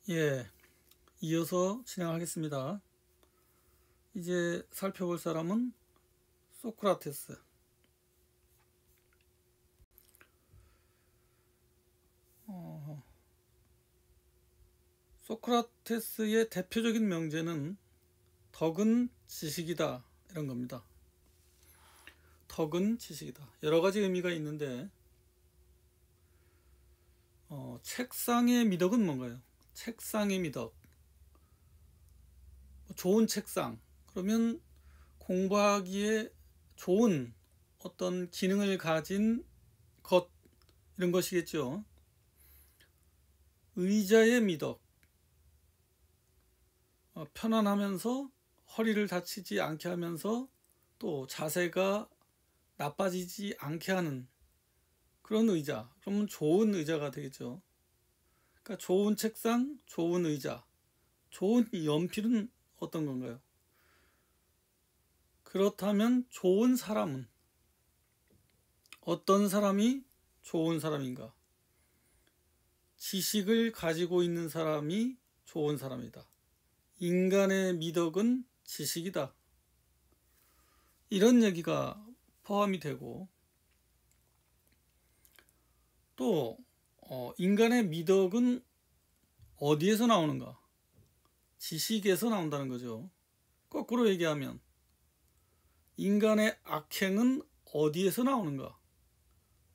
예, 이어서 진행하겠습니다. 이제 살펴볼 사람은 소크라테스. 소크라테스의 대표적인 명제는 덕은 지식이다, 이런 겁니다. 덕은 지식이다. 여러 가지 의미가 있는데 책상의 미덕은 뭔가요? 책상의 미덕. 좋은 책상. 그러면 공부하기에 좋은 어떤 기능을 가진 것, 이런 것이겠죠. 의자의 미덕. 편안하면서 허리를 다치지 않게 하면서 또 자세가 나빠지지 않게 하는 그런 의자. 그러면 좋은 의자가 되겠죠. 그러니까 좋은 책상, 좋은 의자, 좋은 연필은 어떤 건가요? 그렇다면 좋은 사람은 어떤 사람이 좋은 사람인가? 지식을 가지고 있는 사람이 좋은 사람이다. 인간의 미덕은 지식이다. 이런 얘기가 포함이 되고, 또 인간의 미덕은 어디에서 나오는가? 지식에서 나온다는 거죠. 거꾸로 얘기하면 인간의 악행은 어디에서 나오는가?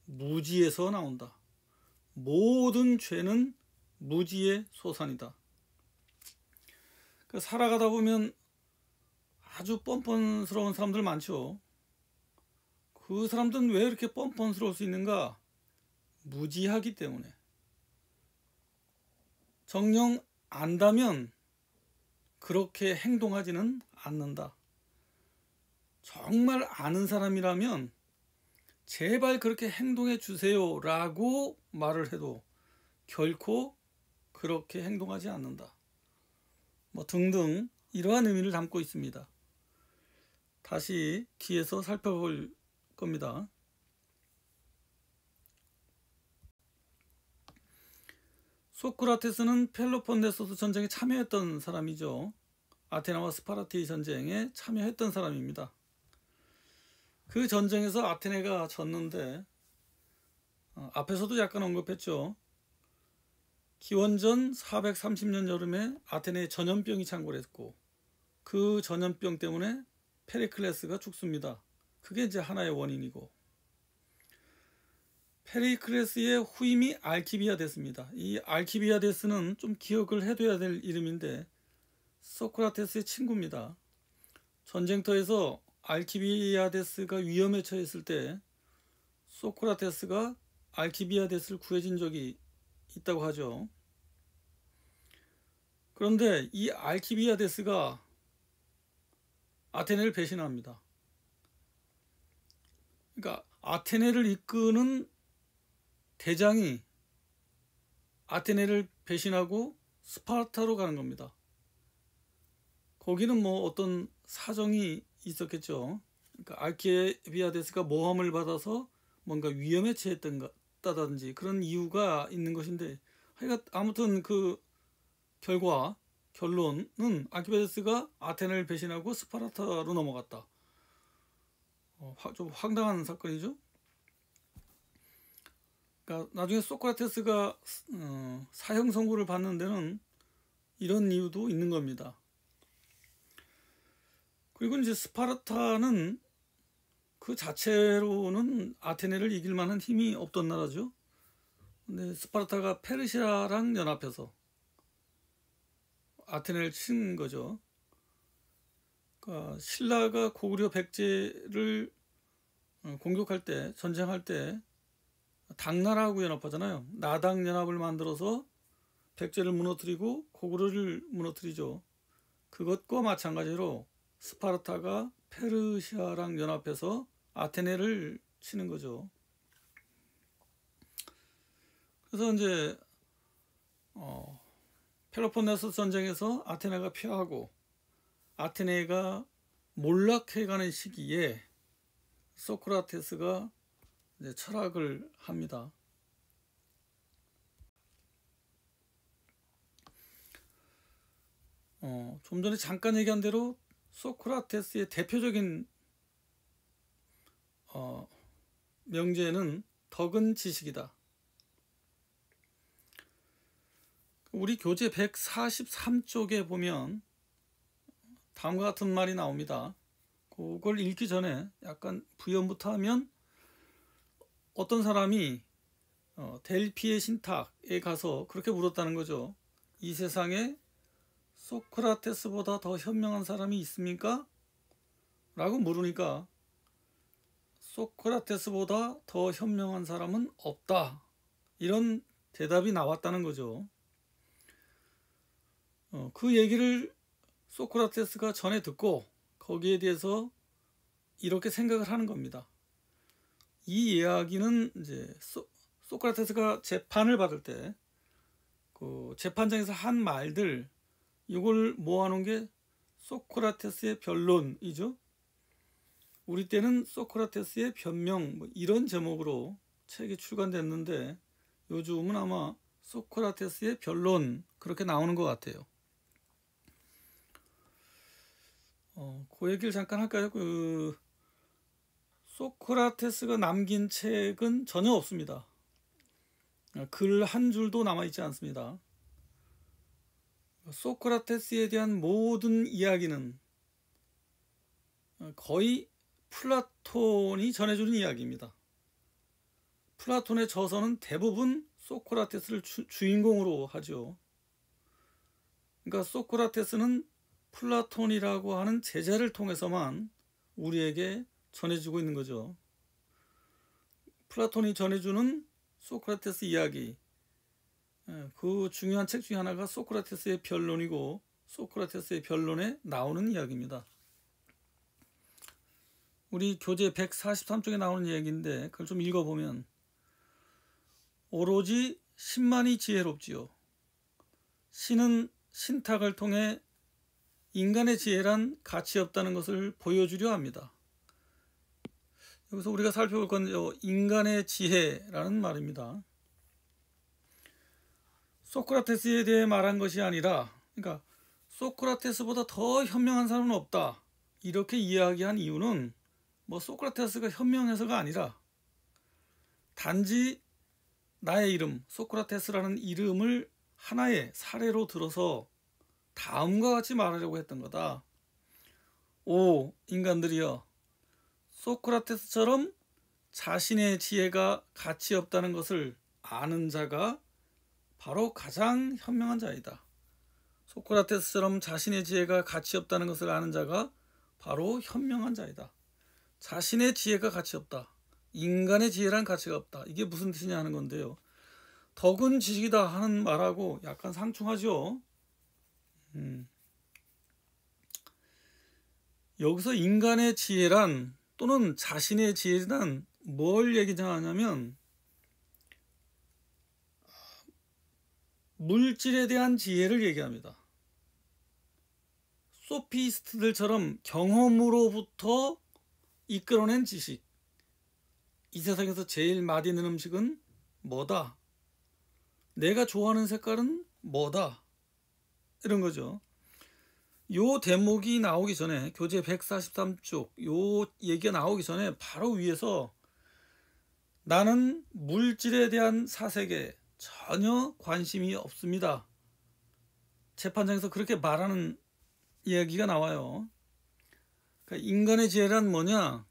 무지에서 나온다. 모든 죄는 무지의 소산이다. 살아가다 보면 아주 뻔뻔스러운 사람들 많죠. 그 사람들은 왜 이렇게 뻔뻔스러울 수 있는가? 무지하기 때문에. 정녕 안다면 그렇게 행동하지는 않는다. 정말 아는 사람이라면 제발 그렇게 행동해 주세요 라고 말을 해도 결코 그렇게 행동하지 않는다. 등등 이러한 의미를 담고 있습니다. 다시 뒤에서 살펴볼 겁니다. 소크라테스는 펠로폰네소스 전쟁에 참여했던 사람이죠. 아테나와 스파르타의 전쟁에 참여했던 사람입니다. 그 전쟁에서 아테네가 졌는데 앞에서도 약간 언급했죠. 기원전 430년 여름에 아테네에 전염병이 창궐했고 그 전염병 때문에 페리클레스가 죽습니다. 그게 이제 하나의 원인이고, 페리클레스의 후임이 알키비아데스입니다. 이 알키비아데스는 좀 기억을 해둬야 될 이름인데 소크라테스의 친구입니다. 전쟁터에서 알키비아데스가 위험에 처했을 때 소크라테스가 알키비아데스를 구해준 적이 있다고 하죠. 그런데 이 알키비아데스가 아테네를 배신합니다. 그러니까 아테네를 이끄는 대장이 아테네를 배신하고 스파르타로 가는 겁니다. 거기는 어떤 사정이 있었겠죠. 그러니까 알키비아데스가 모함을 받아서 뭔가 위험에 처했다든지 그런 이유가 있는 것인데, 아무튼 그 결론은 알키비아데스가 아테네를 배신하고 스파르타로 넘어갔다. 좀 황당한 사건이죠. 그러니까 나중에 소크라테스가 사형 선고를 받는 데는 이런 이유도 있는 겁니다. 그리고 이제 스파르타는 그 자체로는 아테네를 이길 만한 힘이 없던 나라죠. 근데 스파르타가 페르시아랑 연합해서 아테네를 친 거죠. 그러니까 신라가 고구려 백제를 공격할 때, 전쟁할 때 당나라하고 연합하잖아요. 나당 연합을 만들어서 백제를 무너뜨리고 고구려를 무너뜨리죠. 그것과 마찬가지로 스파르타가 페르시아랑 연합해서 아테네를 치는 거죠. 그래서 이제 펠로폰네소스 전쟁에서 아테네가 패하고 아테네가 몰락해가는 시기에 소크라테스가 이제 철학을 합니다. 좀 전에 잠깐 얘기한 대로 소크라테스의 대표적인 명제는 덕은 지식이다. 우리 교재 143쪽에 보면 다음과 같은 말이 나옵니다. 그걸 읽기 전에 약간 부연부터 하면, 어떤 사람이 델피의 신탁에 가서 그렇게 물었다는 거죠. 이 세상에 소크라테스보다 더 현명한 사람이 있습니까? 라고 물으니까 소크라테스보다 더 현명한 사람은 없다, 이런 대답이 나왔다는 거죠. 그 얘기를 소크라테스가 전에 듣고 거기에 대해서 이렇게 생각을 하는 겁니다. 이 이야기는 이제 소크라테스가 재판을 받을 때 그 재판장에서 한 말들, 이걸 모아놓은 게 소크라테스의 변론이죠. 우리 때는 소크라테스의 변명, 뭐 이런 제목으로 책이 출간됐는데, 요즘은 아마 소크라테스의 변론, 그렇게 나오는 것 같아요. 그 얘기를 잠깐 할까요? 소크라테스가 남긴 책은 전혀 없습니다. 글 한 줄도 남아있지 않습니다. 소크라테스에 대한 모든 이야기는 거의 플라톤이 전해주는 이야기입니다. 플라톤의 저서는 대부분 소크라테스를 주인공으로 하죠. 그러니까 소크라테스는 플라톤이라고 하는 제자를 통해서만 우리에게 전해주고 있는 거죠. 플라톤이 전해주는 소크라테스 이야기, 그 중요한 책 중에 하나가 소크라테스의 변론이고, 소크라테스의 변론에 나오는 이야기입니다. 우리 교재 143쪽에 나오는 이야기인데, 그걸 좀 읽어보면, 오로지 신만이 지혜롭지요. 신은 신탁을 통해 인간의 지혜란 가치 없다는 것을 보여주려 합니다. 여기서 우리가 살펴볼 건 인간의 지혜라는 말입니다. 소크라테스에 대해 말한 것이 아니라, 그러니까 소크라테스보다 더 현명한 사람은 없다, 이렇게 이야기한 이유는 뭐 소크라테스가 현명해서가 아니라, 단지 나의 이름, 소크라테스라는 이름을 하나의 사례로 들어서 다음과 같이 말하려고 했던 거다. 오 인간들이여, 소크라테스처럼 자신의 지혜가 가치 없다는 것을 아는 자가 바로 가장 현명한 자이다. 소크라테스처럼 자신의 지혜가 가치 없다는 것을 아는 자가 바로 현명한 자이다. 자신의 지혜가 가치 없다, 인간의 지혜란 가치가 없다, 이게 무슨 뜻이냐 하는 건데요. 덕은 지식이다 하는 말하고 약간 상충하죠. 여기서 인간의 지혜란, 또는 자신의 지혜란 뭘 얘기하냐면, 물질에 대한 지혜를 얘기합니다. 소피스트들처럼 경험으로부터 이끌어낸 지식. 이 세상에서 제일 맛있는 음식은 뭐다? 내가 좋아하는 색깔은 뭐다? 이런 거죠. 요 대목이 나오기 전에, 교재 143쪽 요 얘기가 나오기 전에 바로 위에서 나는 물질에 대한 사색에 전혀 관심이 없습니다, 재판장에서 그렇게 말하는 이야기가 나와요. 그러니까 인간의 지혜란 뭐냐?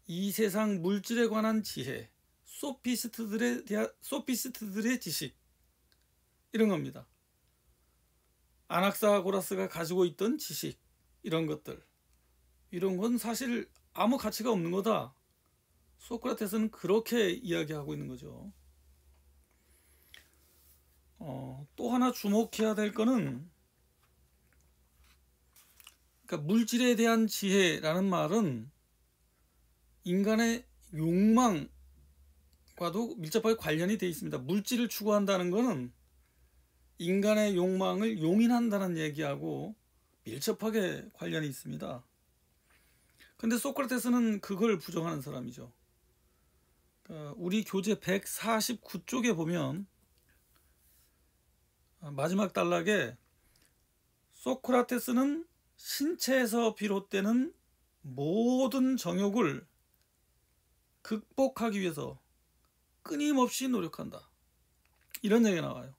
이 세상 물질에 관한 지혜, 소피스트들의 지식, 이런 겁니다. 아낙사고라스가 가지고 있던 지식, 이런 것들, 이런 건 사실 아무 가치가 없는 거다. 소크라테스는 그렇게 이야기하고 있는 거죠. 또 하나 주목해야 될 거는, 그러니까 물질에 대한 지혜라는 말은 인간의 욕망과도 밀접하게 관련이 되어 있습니다. 물질을 추구한다는 것은 인간의 욕망을 용인한다는 얘기하고 밀접하게 관련이 있습니다. 근데 소크라테스는 그걸 부정하는 사람이죠. 그러니까 우리 교재 149쪽에 보면 마지막 단락에 소크라테스는 신체에서 비롯되는 모든 정욕을 극복하기 위해서 끊임없이 노력한다. 이런 얘기가 나와요.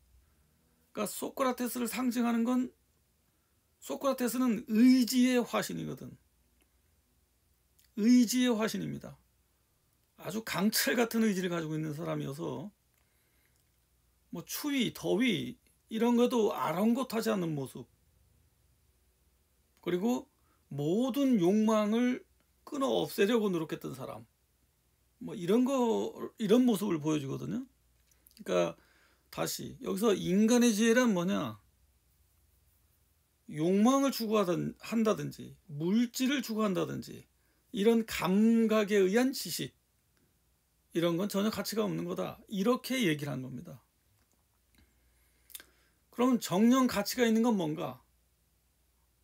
그러니까 소크라테스를 상징하는 건, 소크라테스는 의지의 화신이거든. 의지의 화신입니다. 아주 강철 같은 의지를 가지고 있는 사람이어서 뭐 추위, 더위 이런 것도 아랑곳하지 않는 모습, 그리고 모든 욕망을 끊어 없애려고 노력했던 사람, 뭐 이런 모습을 보여주거든요. 그러니까 다시 여기서 인간의 지혜란 뭐냐? 욕망을 추구한다든지 물질을 추구한다든지 이런 감각에 의한 지식, 이런 건 전혀 가치가 없는 거다, 이렇게 얘기를 한 겁니다. 그럼 정령 가치가 있는 건 뭔가?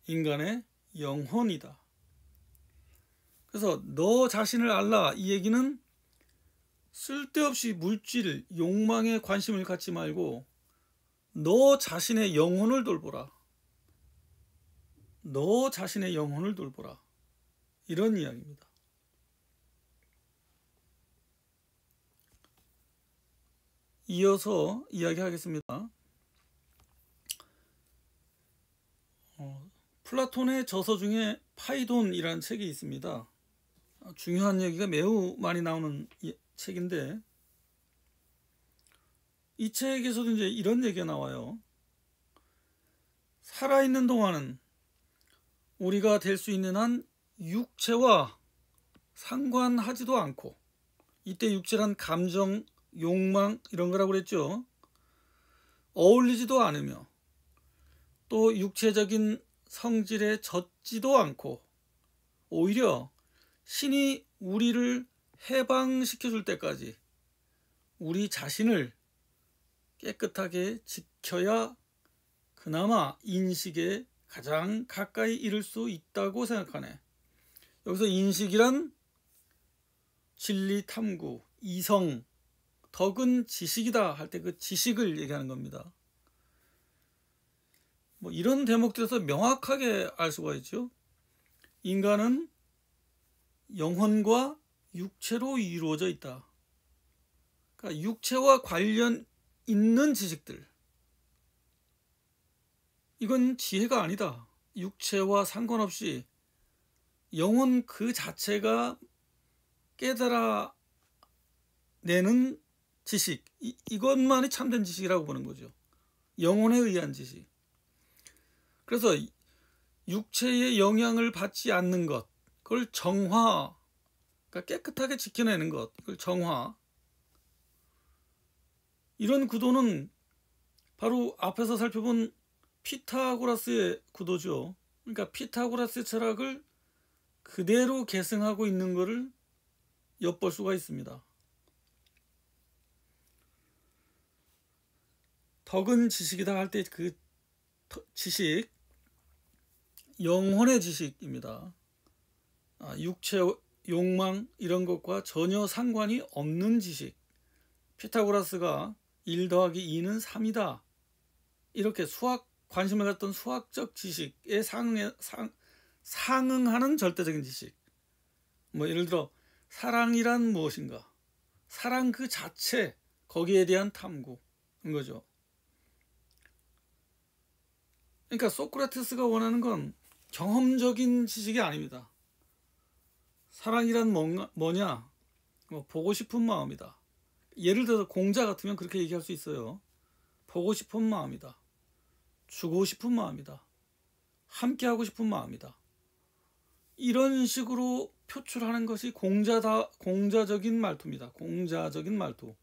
인간의 영혼이다. 그래서 너 자신을 알라, 이 얘기는 쓸데없이 물질, 욕망에 관심을 갖지 말고 너 자신의 영혼을 돌보라. 너 자신의 영혼을 돌보라. 이런 이야기입니다. 이어서 이야기하겠습니다. 플라톤의 저서 중에 파이돈이라는 책이 있습니다. 중요한 얘기가 매우 많이 나오는 책인데, 이 책에서도 이제 이런 얘기가 나와요. 살아있는 동안은 우리가 될 수 있는 한 육체와 상관하지도 않고, 이때 육체란 감정, 욕망 이런 거라고 그랬죠. 어울리지도 않으며 또 육체적인 성질에 젖지도 않고, 오히려 신이 우리를 해방시켜 줄 때까지 우리 자신을 깨끗하게 지켜야 그나마 인식에 가장 가까이 이를 수 있다고 생각하네. 여기서 인식이란 진리 탐구, 이성, 덕은 지식이다 할 때 그 지식을 얘기하는 겁니다. 뭐 이런 대목들에서 명확하게 알 수가 있죠. 인간은 영혼과 육체로 이루어져 있다. 그러니까 육체와 관련 있는 지식들, 이건 지혜가 아니다. 육체와 상관없이 영혼 그 자체가 깨달아내는 지식, 이것만이 참된 지식이라고 보는 거죠. 영혼에 의한 지식. 그래서 육체의 영향을 받지 않는 것, 그걸 정화, 그러니까 깨끗하게 지켜내는 것, 그걸 정화. 이런 구도는 바로 앞에서 살펴본 피타고라스의 구도죠. 그러니까 피타고라스의 철학을 그대로 계승하고 있는 것을 엿볼 수가 있습니다. 덕은 지식이다 할 때 그 지식, 영혼의 지식입니다. 육체, 욕망 이런 것과 전혀 상관이 없는 지식. 피타고라스가 1 더하기 2는 3이다. 이렇게 관심을 갖던 수학적 지식에 상응하는 절대적인 지식. 뭐 예를 들어 사랑이란 무엇인가, 사랑 그 자체, 거기에 대한 탐구인 거죠. 그러니까 소크라테스가 원하는 건 경험적인 지식이 아닙니다. 사랑이란 뭐냐? 보고 싶은 마음이다. 예를 들어서 공자 같으면 그렇게 얘기할 수 있어요. 보고 싶은 마음이다. 주고 싶은 마음이다. 함께하고 싶은 마음이다. 이런 식으로 표출하는 것이 공자적인 말투입니다. 공자적인 말투.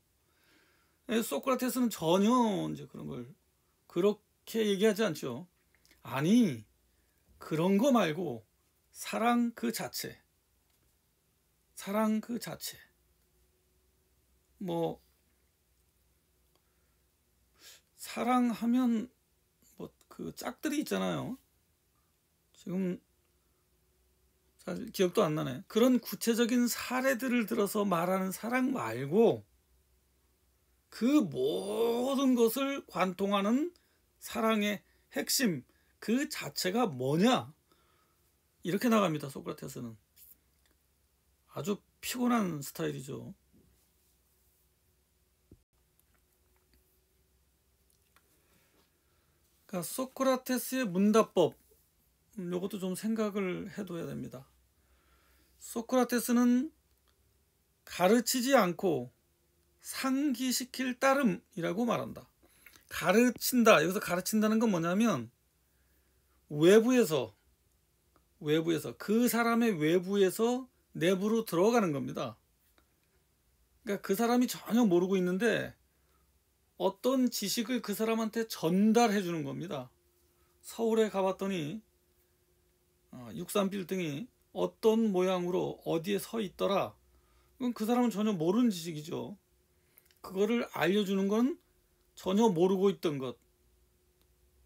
소크라테스는 전혀 이제 그런 걸 그렇게 얘기하지 않죠. 아니, 그런 거 말고 사랑 그 자체. 사랑 그 자체. 뭐 사랑하면 뭐 그 짝들이 있잖아요. 지금 사실 기억도 안 나네. 그런 구체적인 사례들을 들어서 말하는 사랑 말고 그 모든 것을 관통하는 사랑의 핵심, 그 자체가 뭐냐? 이렇게 나갑니다. 소크라테스는. 아주 피곤한 스타일이죠. 그러니까 소크라테스의 문답법, 이것도 좀 생각을 해둬야 됩니다. 소크라테스는 가르치지 않고 상기시킬 따름이라고 말한다. 가르친다. 여기서 가르친다는 건 뭐냐면 외부에서 그 사람의 외부에서 내부로 들어가는 겁니다. 그러니까 그 사람이 전혀 모르고 있는데 어떤 지식을 그 사람한테 전달해 주는 겁니다. 서울에 가봤더니 63빌딩이 어떤 모양으로 어디에 서 있더라. 그건 그 사람은 전혀 모르는 지식이죠. 그거를 알려주는 건 전혀 모르고 있던 것.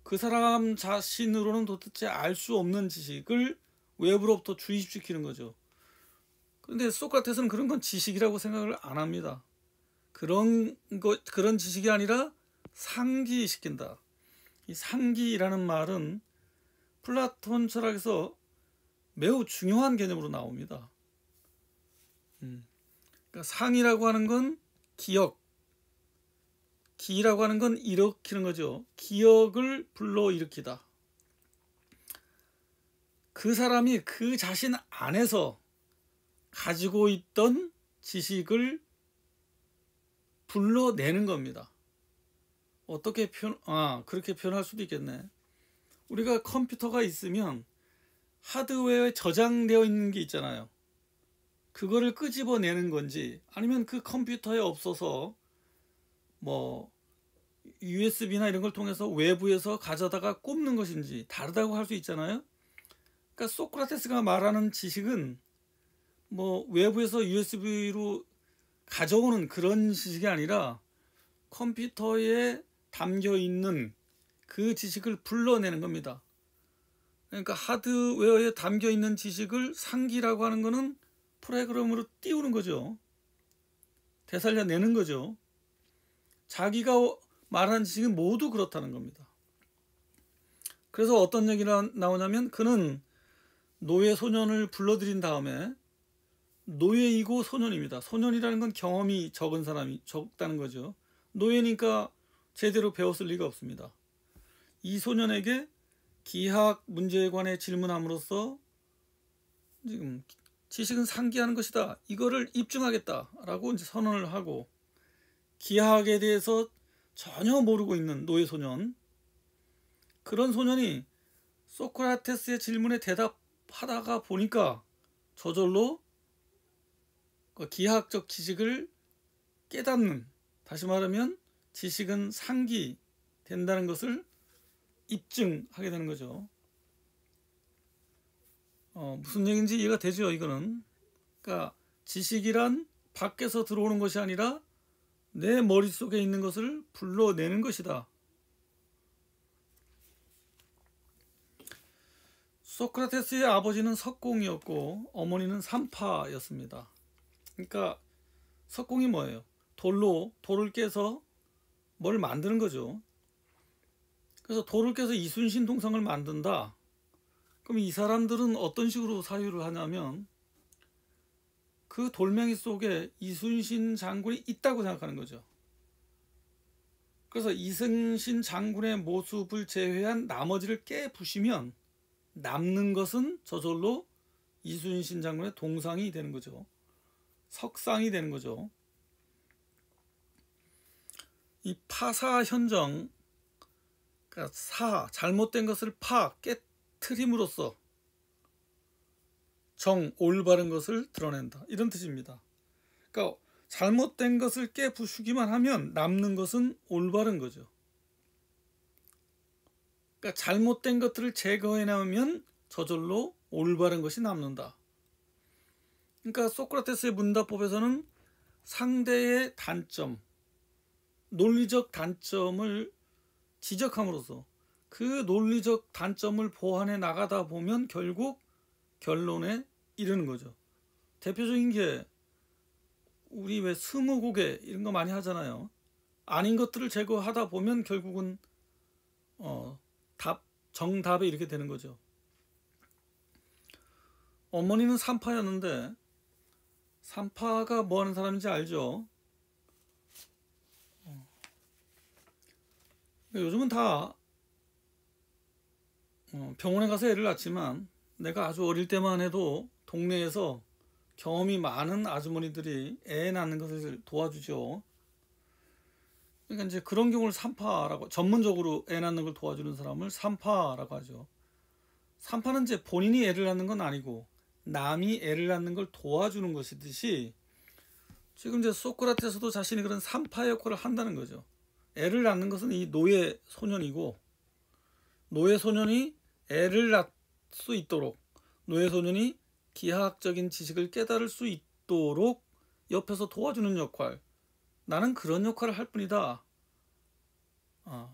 그 사람 자신으로는 도대체 알 수 없는 지식을 외부로부터 주입시키는 거죠. 그런데 소크라테스는 그런 건 지식이라고 생각을 안 합니다. 그런 지식이 아니라 상기시킨다. 이 상기라는 말은 플라톤 철학에서 매우 중요한 개념으로 나옵니다. 그러니까 상이라고 하는 건 기억, 기라고 하는 건 일으키는 거죠. 기억을 불러일으키다. 그 사람이 그 자신 안에서 가지고 있던 지식을 불러내는 겁니다. 어떻게 그렇게 표현할 수도 있겠네. 우리가 컴퓨터가 있으면 하드웨어에 저장되어 있는 게 있잖아요. 그거를 끄집어내는 건지 아니면 그 컴퓨터에 없어서 뭐 USB나 이런 걸 통해서 외부에서 가져다가 꼽는 것인지 다르다고 할 수 있잖아요. 그러니까 소크라테스가 말하는 지식은 뭐 외부에서 USB로 가져오는 그런 지식이 아니라 컴퓨터에 담겨 있는 그 지식을 불러내는 겁니다. 그러니까 하드웨어에 담겨 있는 지식을 상기라고 하는 것은 프로그램으로 띄우는 거죠. 되살려내는 거죠. 자기가 말하는 지식은 모두 그렇다는 겁니다. 그래서 어떤 얘기가 나오냐면 그는 노예 소년을 불러들인 다음에 노예이고 소년입니다. 소년이라는 건 경험이 적은 사람이 적다는 거죠. 노예니까 제대로 배웠을 리가 없습니다. 이 소년에게 기하학 문제에 관해 질문함으로써 지금 지식은 상기하는 것이다. 이거를 입증하겠다라고 이제 선언을 하고 기하학에 대해서 전혀 모르고 있는 노예 소년, 그런 소년이 소크라테스의 질문에 대답하다가 보니까 저절로 기하학적 지식을 깨닫는, 다시 말하면 지식은 상기된다는 것을 입증하게 되는 거죠. 무슨 얘기인지 이해가 되죠, 이거는. 그러니까 지식이란 밖에서 들어오는 것이 아니라 내 머릿속에 있는 것을 불러내는 것이다. 소크라테스의 아버지는 석공이었고 어머니는 산파였습니다. 그러니까 석공이 뭐예요? 돌을 깨서 뭘 만드는 거죠. 그래서 돌을 깨서 이순신 동상을 만든다. 그럼 이 사람들은 어떤 식으로 사유를 하냐면 그 돌멩이 속에 이순신 장군이 있다고 생각하는 거죠. 그래서 이순신 장군의 모습을 제외한 나머지를 깨부시면 남는 것은 저절로 이순신 장군의 동상이 되는 거죠. 석상이 되는 거죠. 이 파사현정, 그러니까 잘못된 것을 깨트림으로써 올바른 것을 드러낸다. 이런 뜻입니다. 그러니까 잘못된 것을 깨부수기만 하면 남는 것은 올바른 거죠. 그러니까 잘못된 것들을 제거해내면 저절로 올바른 것이 남는다. 그러니까 소크라테스의 문답법에서는 상대의 단점, 논리적 단점을 지적함으로써 그 논리적 단점을 보완해 나가다 보면 결국 결론에 이르는 거죠. 대표적인 게 우리 왜 스무고개 이런 거 많이 하잖아요. 아닌 것들을 제거하다 보면 결국은 정답에 이렇게 되는 거죠. 어머니는 산파였는데 산파가 뭐 하는 사람인지 알죠? 요즘은 다 병원에 가서 애를 낳지만 내가 아주 어릴 때만 해도 동네에서 경험이 많은 아주머니들이 애 낳는 것을 도와주죠. 그러니까 이제 그런 경우를 산파라고, 전문적으로 애 낳는 걸 도와주는 사람을 산파라고 하죠. 산파는 이제 본인이 애를 낳는 건 아니고 남이 애를 낳는 걸 도와주는 것이듯이 지금 이제 소크라테스도 자신이 그런 산파 역할을 한다는 거죠. 애를 낳는 것은 이 노예 소년이고, 노예 소년이 애를 낳을 수 있도록, 노예 소년이 기하학적인 지식을 깨달을 수 있도록 옆에서 도와주는 역할, 나는 그런 역할을 할 뿐이다.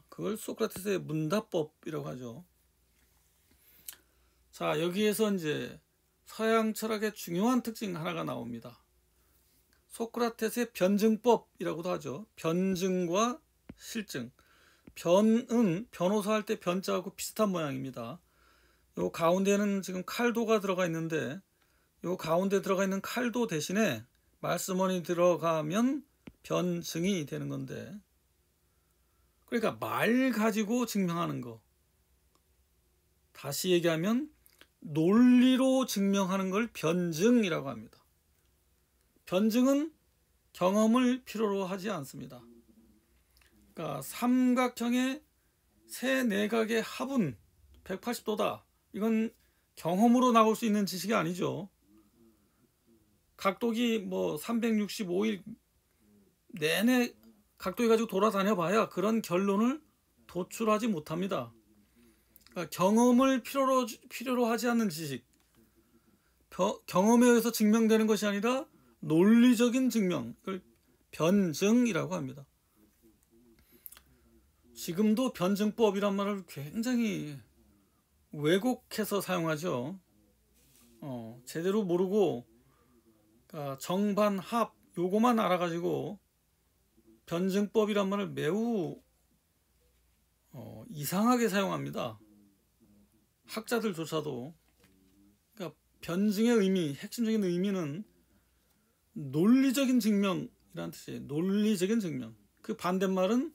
그걸 소크라테스의 문답법이라고 하죠. 자, 여기에서 이제 서양 철학의 중요한 특징 하나가 나옵니다. 소크라테스의 변증법이라고도 하죠. 변증과 실증. 변은 변호사 할 때 변자하고 비슷한 모양입니다. 요 가운데는 지금 칼도가 들어가 있는데 요 가운데 들어가 있는 칼도 대신에 말씀원이 들어가면 변증이 되는 건데, 그러니까 말 가지고 증명하는 거, 다시 얘기하면 논리로 증명하는 걸 변증이라고 합니다. 변증은 경험을 필요로 하지 않습니다. 그러니까 삼각형의 세 내각의 합은 180도다. 이건 경험으로 나올 수 있는 지식이 아니죠. 각도기 뭐 365일 내내 각도기 가지고 돌아다녀 봐야 그런 결론을 도출하지 못합니다. 그러니까 경험을 필요로 하지 않는 지식, 경험에 의해서 증명되는 것이 아니라 논리적인 증명, 이걸 변증이라고 합니다. 지금도 변증법이란 말을 굉장히 왜곡해서 사용하죠. 제대로 모르고, 그러니까 정반 합 요거만 알아가지고 변증법이란 말을 매우 이상하게 사용합니다. 학자들조차도. 그러니까 변증의 의미, 핵심적인 의미는 논리적인 증명이라는 뜻이에요. 논리적인 증명. 그 반대말은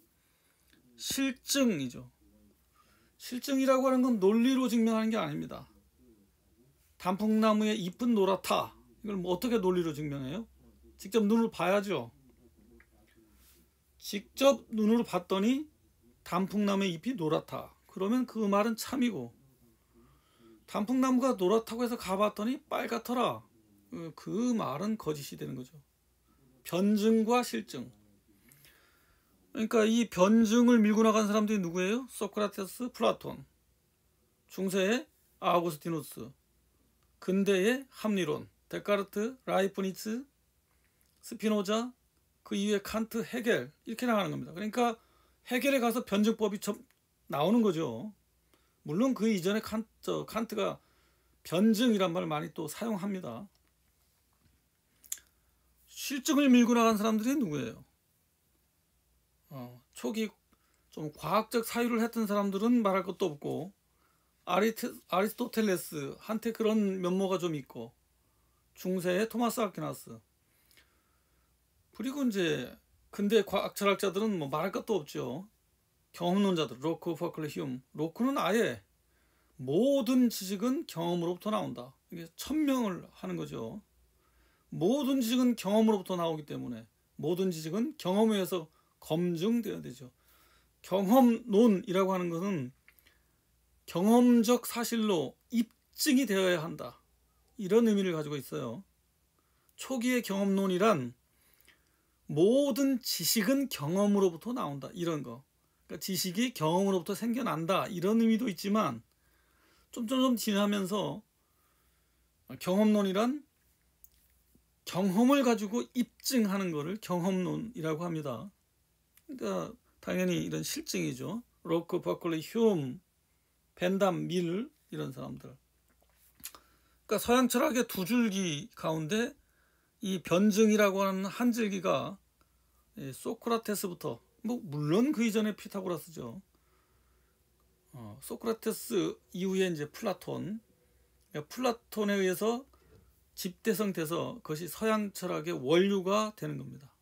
실증이죠. 실증이라고 하는 건 논리로 증명하는 게 아닙니다. 단풍나무의 잎은 노랗다. 이걸 뭐 어떻게 논리로 증명해요? 직접 눈으로 봐야죠. 직접 눈으로 봤더니 단풍나무의 잎이 노랗다. 그러면 그 말은 참이고, 단풍나무가 노랗다고 해서 가봤더니 빨갛더라. 그 말은 거짓이 되는 거죠. 변증과 실증. 그러니까 이 변증을 밀고 나간 사람들이 누구예요? 소크라테스, 플라톤. 중세의 아우구스티누스. 근대의 합리론. 데카르트, 라이프니츠, 스피노자, 그 이후에 칸트, 헤겔, 이렇게 나가는 겁니다. 그러니까 헤겔에 가서 변증법이 나오는 거죠. 물론 그 이전에 칸트가 변증이란 말을 많이 또 사용합니다. 실증을 밀고 나간 사람들이 누구예요? 초기 좀 과학적 사유를 했던 사람들은 말할 것도 없고, 아리스토텔레스 한테 그런 면모가 좀 있고, 중세의 토마스 아퀴나스, 그리고 이제 근대 과학 철학자들은 뭐 말할 것도 없죠. 경험론자들, 로크, 퍼클, 휴մ. 로크는 아예 모든 지식은 경험으로부터 나온다. 이게 천명을 하는 거죠. 모든 지식은 경험으로부터 나오기 때문에 모든 지식은 경험에 의해서 검증되어야 되죠. 경험론이라고 하는 것은 경험적 사실로 입증이 되어야 한다. 이런 의미를 가지고 있어요. 초기의 경험론이란 모든 지식은 경험으로부터 나온다. 이런 거. 그러니까 지식이 경험으로부터 생겨난다. 이런 의미도 있지만 좀 지나면서 경험론이란 경험을 가지고 입증하는 것을 경험론이라고 합니다. 그러니까 당연히 이런 실증이죠. 로크, 버클리, 휴մ, 벤담, 밀 이런 사람들. 그러니까 서양 철학의 두 줄기 가운데 이 변증이라고 하는 한 줄기가 소크라테스부터, 뭐 물론 그 이전에 피타고라스죠. 소크라테스 이후에 이제 플라톤, 그러니까 플라톤에 의해서 집대성돼서 그것이 서양 철학의 원류가 되는 겁니다.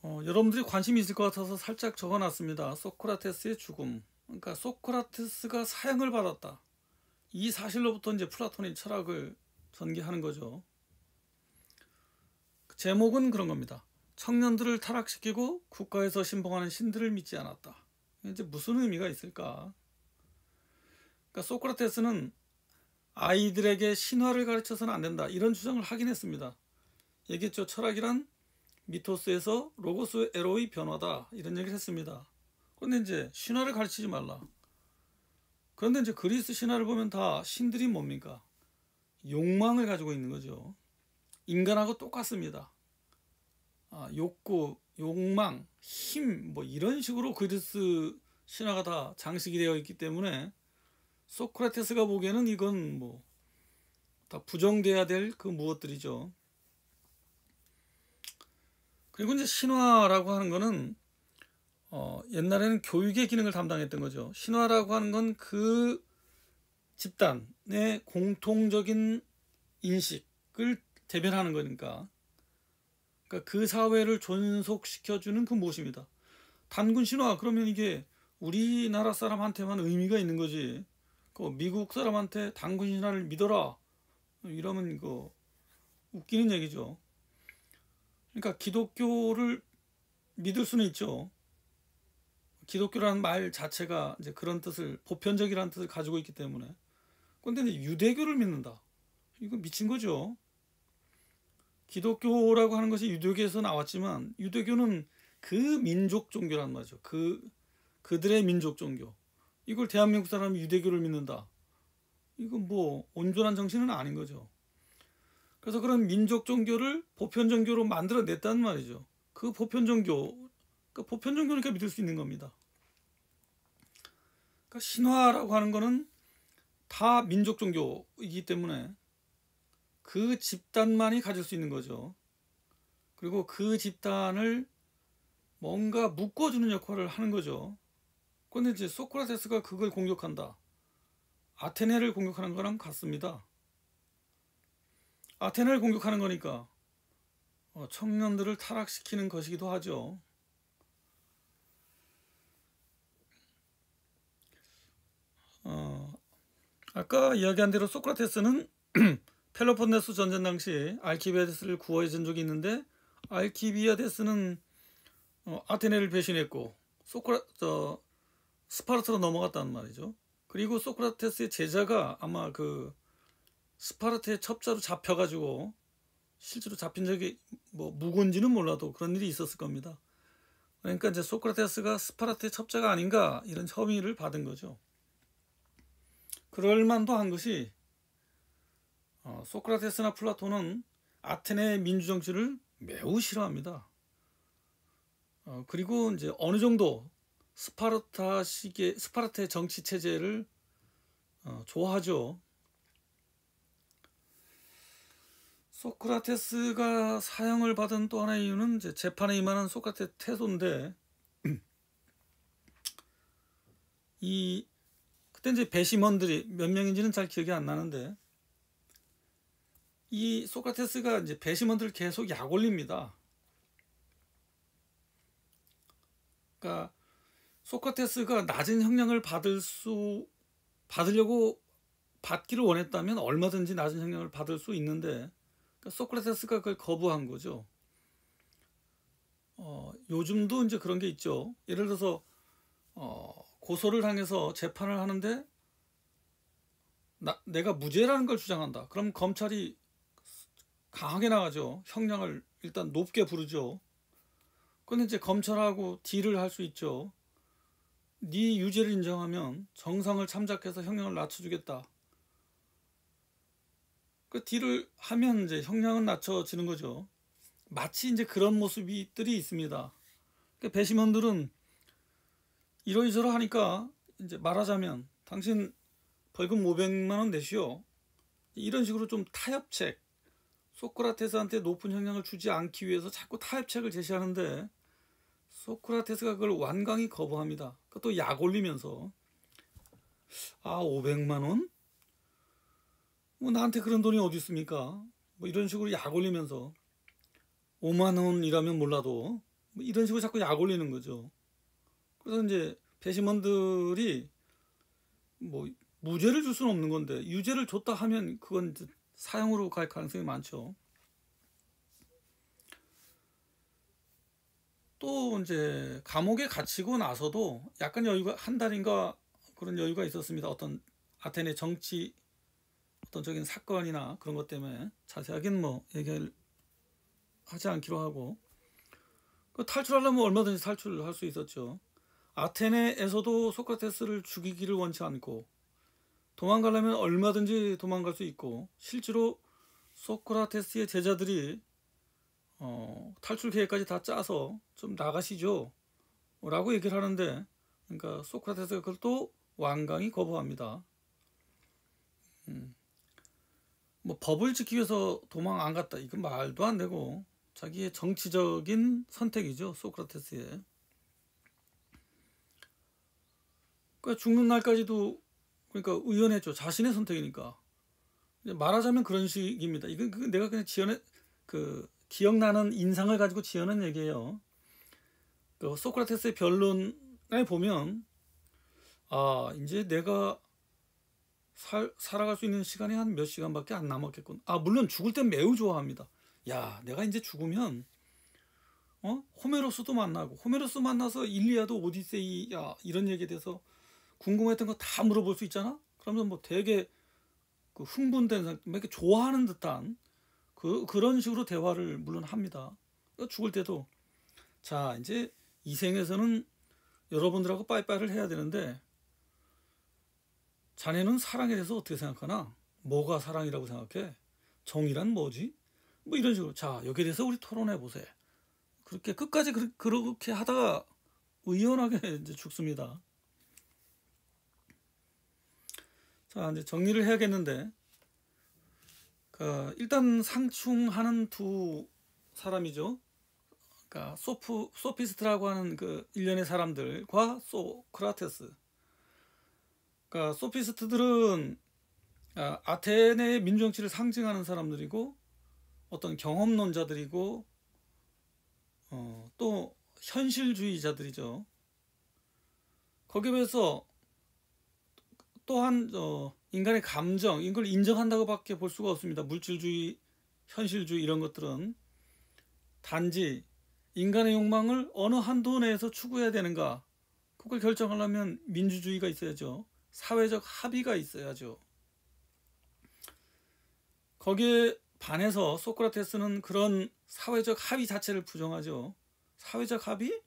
여러분들이 관심이 있을 것 같아서 살짝 적어놨습니다. 소크라테스의 죽음. 그러니까 소크라테스가 사형을 받았다. 이 사실로부터 이제 플라톤이 철학을 전개하는 거죠. 제목은 그런 겁니다. 청년들을 타락시키고 국가에서 신봉하는 신들을 믿지 않았다. 이제 무슨 의미가 있을까? 그러니까 소크라테스는 아이들에게 신화를 가르쳐서는 안 된다. 이런 주장을 하긴 했습니다. 얘기했죠. 철학이란 미토스에서 로고스 에로의 변화다. 이런 얘기를 했습니다. 그런데 이제 신화를 가르치지 말라. 그런데 이제 그리스 신화를 보면 다 신들이 뭡니까? 욕망을 가지고 있는 거죠. 인간하고 똑같습니다. 욕구, 욕망, 힘, 뭐 이런 식으로 그리스 신화가 다 장식이 되어 있기 때문에 소크라테스가 보기에는 이건 뭐 다 부정돼야 될 그 무엇들이죠. 그리고 이제 신화라고 하는 거는 옛날에는 교육의 기능을 담당했던 거죠. 신화라고 하는 건 그 집단의 공통적인 인식을 대변하는 거니까. 그러니까 그 사회를 존속시켜주는 그 무엇입니다. 단군 신화 그러면 이게 우리나라 사람한테만 의미가 있는 거지. 그 미국 사람한테 단군 신화를 믿어라 이러면 이거 웃기는 얘기죠. 그러니까 기독교를 믿을 수는 있죠. 기독교라는 말 자체가 이제 그런 뜻을 보편적이라는 뜻을 가지고 있기 때문에. 그런데 이제 유대교를 믿는다. 이거 미친 거죠. 기독교라고 하는 것이 유대교에서 나왔지만 유대교는 그 민족 종교란 말이죠. 그들의 민족 종교. 이걸 대한민국 사람이 유대교를 믿는다. 이건 뭐 온전한 정신은 아닌 거죠. 그래서 그런 민족 종교를 보편 종교로 만들어냈단 말이죠. 그 보편 종교, 그 보편 종교니까 믿을 수 있는 겁니다. 그러니까 신화라고 하는 거는 다 민족 종교이기 때문에 그 집단만이 가질 수 있는 거죠. 그리고 그 집단을 뭔가 묶어주는 역할을 하는 거죠. 그런데 이제 소크라테스가 그걸 공격한다. 아테네를 공격하는 거랑 같습니다. 아테네를 공격하는 거니까 청년들을 타락시키는 것이기도 하죠. 아까 이야기한 대로 소크라테스는 펠로폰네소 전쟁 당시 알키비아데스를 구호해 준 적이 있는데 알키비아데스는 아테네를 배신했고 스파르타로 넘어갔단 말이죠. 그리고 소크라테스의 제자가 아마 그 스파르타의 첩자로 잡혀가지고 실제로 잡힌 적이 뭐 묵은지는 몰라도 그런 일이 있었을 겁니다. 그러니까 이제 소크라테스가 스파르타의 첩자가 아닌가 이런 혐의를 받은 거죠. 그럴 만도 한 것이 소크라테스나 플라톤은 아테네의 민주정치를 매우 싫어합니다. 그리고 이제 어느 정도 스파르타의 정치 체제를 좋아하죠. 소크라테스가 사형을 받은 또 하나의 이유는 이제 재판에 임하는 소크라테스 태도인데 그때 이제 배심원들이 몇 명인지는 잘 기억이 안 나는데 이 소크라테스가 이제 배심원들을 계속 약 올립니다. 그러니까 소크라테스가 낮은 형량을 받기를 원했다면 얼마든지 낮은 형량을 받을 수 있는데 그러니까 소크라테스가 그걸 거부한 거죠. 요즘도 이제 그런 게 있죠. 예를 들어서 고소를 당해서 재판을 하는데 내가 무죄라는 걸 주장한다. 그럼 검찰이 강하게 나가죠. 형량을 일단 높게 부르죠. 그런데 이제 검찰하고 딜을 할 수 있죠. 네 유죄를 인정하면 정상을 참작해서 형량을 낮춰주겠다. 그 딜을 하면 이제 형량은 낮춰지는 거죠. 마치 이제 그런 모습들이 있습니다. 그러니까 배심원들은 이러이저러 하니까 이제 말하자면 당신 벌금 500만 원 내시오. 이런 식으로 좀 타협책, 소크라테스한테 높은 영향을 주지 않기 위해서 자꾸 타협책을 제시하는데 소크라테스가 그걸 완강히 거부합니다. 그것도 약 올리면서 500만 원? 뭐 나한테 그런 돈이 어디 있습니까? 뭐 이런 식으로 약 올리면서 5만 원이라면 몰라도 뭐 이런 식으로 자꾸 약 올리는 거죠. 그래서 이제 배심원들이 뭐 무죄를 줄 수는 없는 건데 유죄를 줬다 하면 그건 이제 사형으로 갈 가능성이 많죠. 또 이제 감옥에 갇히고 나서도 약간 여유가 한 달인가 그런 여유가 있었습니다. 어떤 아테네 정치 어떤 적인 사건이나 그런 것 때문에 자세하게는 뭐 얘기를 하지 않기로 하고 그 탈출하려면 얼마든지 탈출할 수 있었죠. 아테네에서도 소크라테스를 죽이기를 원치 않고 도망가려면 얼마든지 도망갈 수 있고 실제로 소크라테스의 제자들이 탈출 계획까지 다 짜서 좀 나가시죠 라고 얘기를 하는데 그러니까 소크라테스가 그걸 또 완강히 거부합니다. 뭐 법을 지키기 위해서 도망 안 갔다 이건 말도 안 되고 자기의 정치적인 선택이죠. 소크라테스의. 그러니까 죽는 날까지도 그러니까 의연했죠. 자신의 선택이니까. 말하자면 그런 식입니다. 이건 내가 그냥 기억나는 인상을 가지고 지어낸 얘기예요. 그 소크라테스의 변론에 보면 이제 내가 살아갈 수 있는 시간이 한 몇 시간밖에 안 남았겠군. 물론 죽을 땐 매우 좋아합니다. 야, 내가 이제 죽으면 호메로스도 만나고 호메로스 만나서 일리아도 오디세이야 이런 얘기에 대해서 궁금했던 거 다 물어볼 수 있잖아. 그러면 뭐 되게 그 흥분된 상태, 이렇게 좋아하는 듯한 그런 식으로 대화를 물론 합니다. 죽을 때도 자 이제 이 생에서는 여러분들하고 빠이빠이를 해야 되는데 자네는 사랑에 대해서 어떻게 생각하나? 뭐가 사랑이라고 생각해? 정이란 뭐지? 뭐 이런 식으로 자 여기에 대해서 우리 토론해 보세요. 그렇게 끝까지 그렇게 하다가 의연하게 이제 죽습니다. 자 이제 정리를 해야겠는데 일단 상충하는 두 사람이죠. 그러니까 소피스트라고 하는 그 일련의 사람들과 소크라테스. 그러니까 소피스트들은 아테네의 민주정치를 상징하는 사람들이고 어떤 경험론자들이고 또 현실주의자들이죠. 거기에 비해서 또한 인간의 감정 이걸 인정한다고밖에 볼 수가 없습니다. 물질주의, 현실주의 이런 것들은 단지 인간의 욕망을 어느 한도 내에서 추구해야 되는가 그걸 결정하려면 민주주의가 있어야죠. 사회적 합의가 있어야죠. 거기에 반해서 소크라테스는 그런 사회적 합의 자체를 부정하죠. 사회적 합의?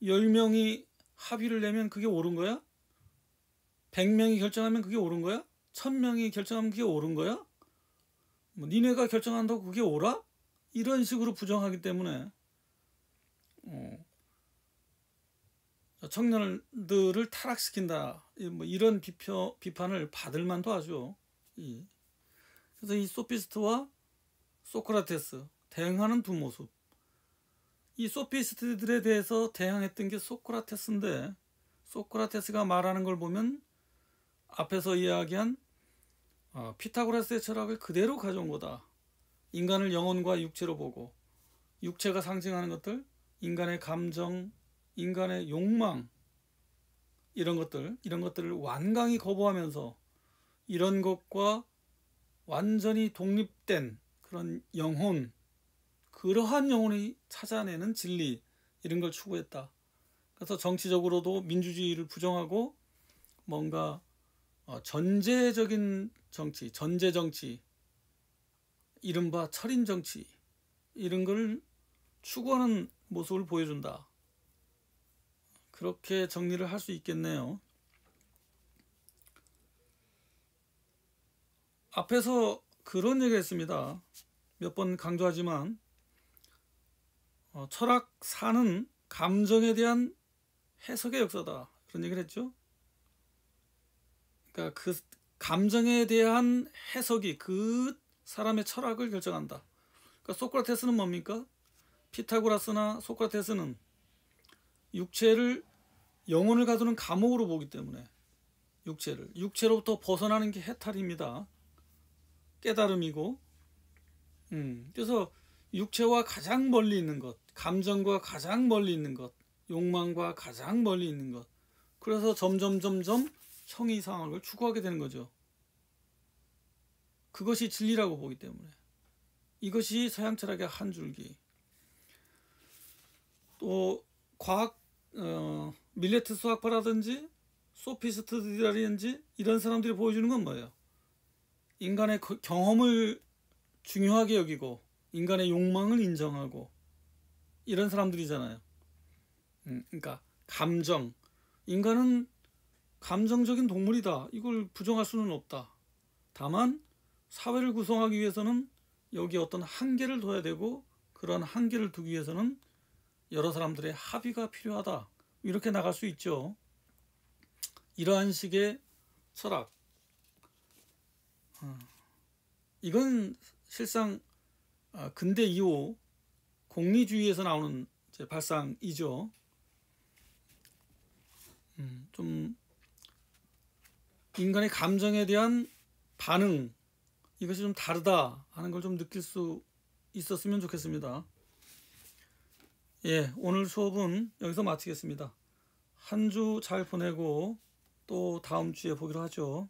10명이 합의를 내면 그게 옳은 거야? 100명이 결정하면 그게 옳은 거야? 1000명이 결정하면 그게 옳은 거야? 뭐 니네가 결정한다고 그게 옳아? 이런 식으로 부정하기 때문에 청년들을 타락시킨다. 뭐 이런 비판을 받을 만도 하죠. 그래서 이 소피스트와 소크라테스 대응하는 두 모습. 이 소피스트들에 대해서 대항했던 게 소크라테스인데 소크라테스가 말하는 걸 보면 앞에서 이야기한 피타고라스의 철학을 그대로 가져온 거다. 인간을 영혼과 육체로 보고 육체가 상징하는 것들, 인간의 감정, 인간의 욕망 이런 것들을 완강히 거부하면서 이런 것과 완전히 독립된 그런 영혼, 그러한 영혼이 찾아내는 진리 이런 걸 추구했다. 그래서 정치적으로도 민주주의를 부정하고 뭔가 전제적인 정치, 전제 정치, 이른바 철인 정치 이런 걸 추구하는 모습을 보여준다. 그렇게 정리를 할 수 있겠네요. 앞에서 그런 얘기를 했습니다. 몇 번 강조하지만 철학사는 감정에 대한 해석의 역사다. 그런 얘기를 했죠. 그러니까 그 감정에 대한 해석이 그 사람의 철학을 결정한다. 그러니까 소크라테스는 뭡니까? 피타고라스나 소크라테스는 육체를 영혼을 가두는 감옥으로 보기 때문에 육체로부터 벗어나는 게 해탈입니다. 깨달음이고, 그래서 육체와 가장 멀리 있는 것, 감정과 가장 멀리 있는 것, 욕망과 가장 멀리 있는 것. 그래서 점점 형이 이상한 걸 추구하게 되는 거죠. 그것이 진리라고 보기 때문에. 이것이 서양 철학의 한 줄기. 또 과학, 밀레트 수학파라든지 소피스트들이라든지 이런 사람들이 보여주는 건 뭐예요? 인간의 경험을 중요하게 여기고 인간의 욕망을 인정하고 이런 사람들이잖아요. 그러니까 감정, 인간은 감정적인 동물이다. 이걸 부정할 수는 없다. 다만 사회를 구성하기 위해서는 여기에 어떤 한계를 둬야 되고, 그런 한계를 두기 위해서는 여러 사람들의 합의가 필요하다. 이렇게 나갈 수 있죠. 이러한 식의 철학, 이건 실상 근대 이후 공리주의에서 나오는 발상이죠. 좀 인간의 감정에 대한 반응, 이것이 좀 다르다 하는 걸 좀 느낄 수 있었으면 좋겠습니다. 예, 오늘 수업은 여기서 마치겠습니다. 한 주 잘 보내고 또 다음 주에 보기로 하죠.